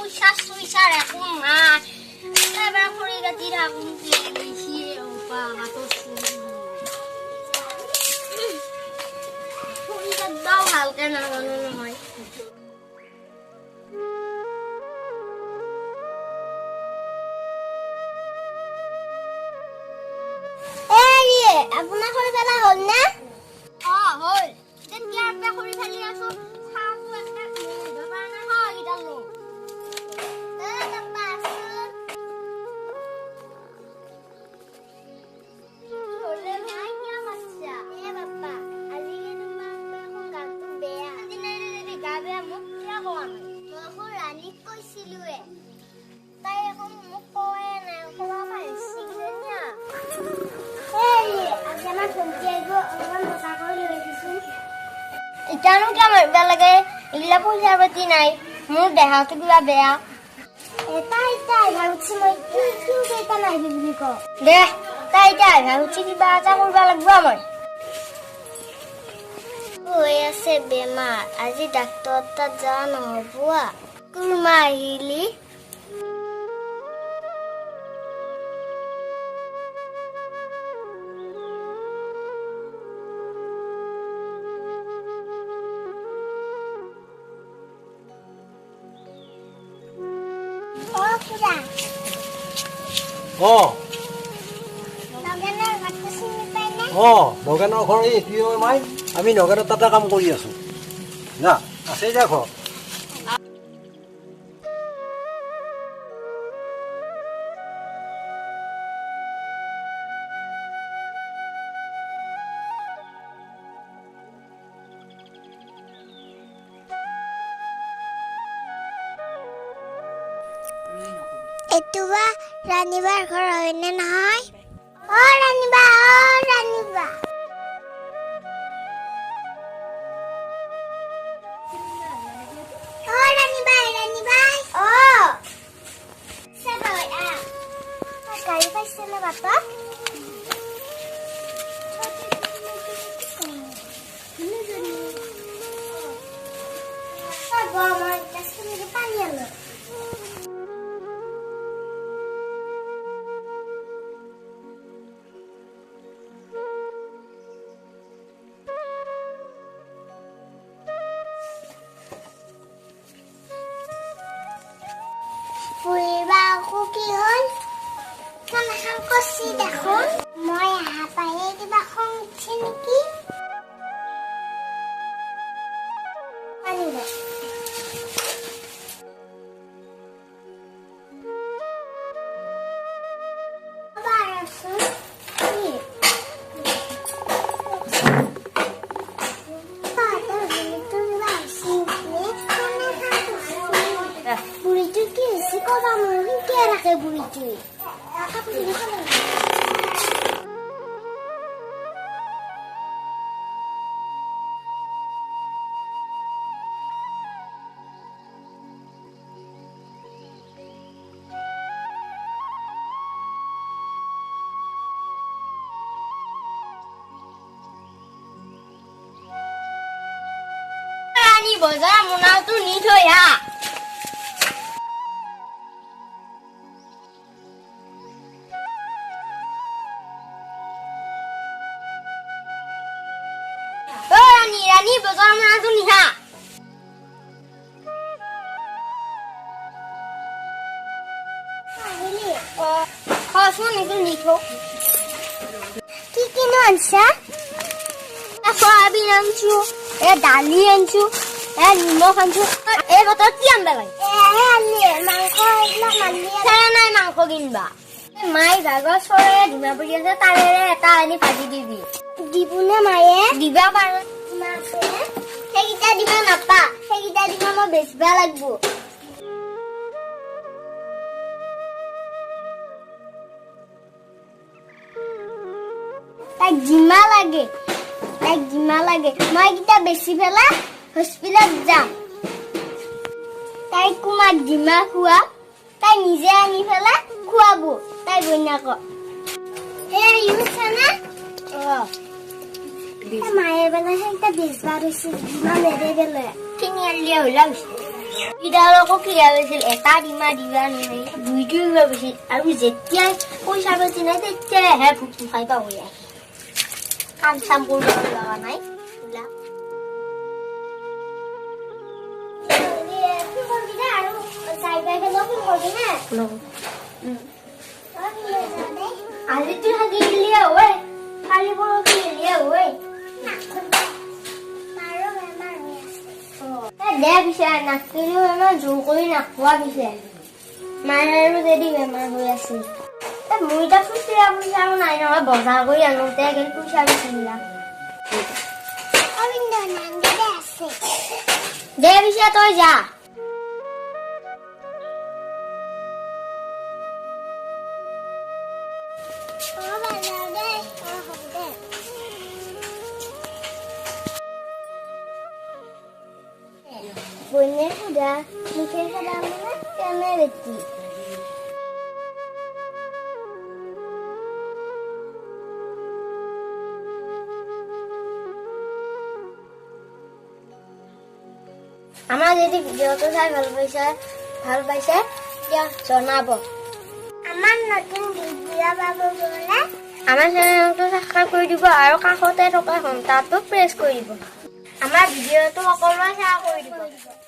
পইচা একো নাই এবাৰ খৰি কাটি থাকোঁ খৰি কাটবাও ভালকে নাজানো নহয় আপোনাৰ খৰি পেলা হ'ল নে হ'ল তেতিয়া আপে খৰি ফেলি আছো চাহটো একটা দোকান না হয় গিদালো বাবা ওলে ভাই কি সমস্যা বাবা আজি তোমার এখন গাটো বেয়া দিনে গা বেয়া মুখ কিয়া কোৱা মই ৰাণীক কৈছিলুৱে তাই এখন মুখ কয়ে নাই কোৱা পাইছি কিয়া আমার ফোনটি আইবো আমার মজা করে লই দিছু ইটানো কি আমার লাগে ইলা পয়সা পাতি নাই মোর দেহাতে কিবা বেয়া তাই ভাবছি মই কি কেইটা নাই বিবি ক দে তাই ভাবছি কিবা এটা করবা লাগবো আমার ওই আছে বেমার আজি ডাক্তার তাত যাওয়া নহবুয়া কুরমা আহিলি নগেনৰ ঘৰ এই কি হয় মাই আমি নগেনৰ তাতে কাম কৰি আছো না আছে যা ঘৰ এতুবা ৰাণীবাৰ ঘৰ হয়নে নহয় ৰাণীবা গাড়ী পাইছে নে বাপা পানী আনো ফুৰিবা আকৌ কি হ'ল কাণখন কচি দেখোন মই আহা পায়ে কিবা খং উঠছে নেকি বজাৰ মোনাটো নি থৈ আ ৰানী বজাৰ মোনাটো নিহা খাসুন নিটো নি থো কি কিনো আনছা সয়াবিন আনছো দালি আনছো নিমখ আনছো এই বতৰত কি আনবা লাগে নাই মাংস কিনবা মাই ভাগৰ চৰে ধুনা পৰি আছে তাৰেৰে এটা আনি ভাজি দিবি দিবুনে মায়ে দিবা পাৰো সেইকেইটা দিব নাপা সেইকেইটা দিব মই বেচবা লাগব তাইক জিমা লাগে মই কিটা বেছি ফেলা হস্পিটালত যাম তাই কুমাক জিমা খুৱা তাই নিজে আনি ফেলা খুৱাব তাই বইনাক ইউছানা মায়ে বেলা সেইটা বেচবা ৰৈছে জিমা নেৰে বেলে কিনি আনলিয়া হলা ইডালকো কি ভাবিছিল এটা ডিমা দিবা নেই দুইটো ভাবিছিল আৰু যেতিয়াই পইচা বেছি নাই তেতিয়াহে ভোক খাই পাব যায় কাম চাম কৰিব লগা নাই আজি তুই হাগি গেলিয়ে হয় কালি পৰহি গেলিয়ে হয় দে পিছে নাকিলেও বেমাৰ জোৰ কৰি নাখোৱা পিছে মাৰো যদি বেমাৰ হৈ আছিল মোৰ এতিয়া খুচুৰা পইচা নাই নহয় বজাৰ কৰি আনোতে পইচা বেছিলাম দে পিছে তই যা বনে সুধা মুখে সদা মানে কেনে বেটি আমাৰ যদি ভিডিঅ'টো চাই ভাল পাইছে তেতিয়া জনাব আমাৰ নতুন ভিডিঅ' পাব গ'লে আমাৰ চেনেলটো সাবস্ক্ৰাইব কৰি দিব আৰু কাষতে থকা ঘণ্টাটো প্ৰেছ কৰি দিব আমাৰ ভিডিঅ'টো সকলোৱে শ্বেয়াৰ কৰি দিব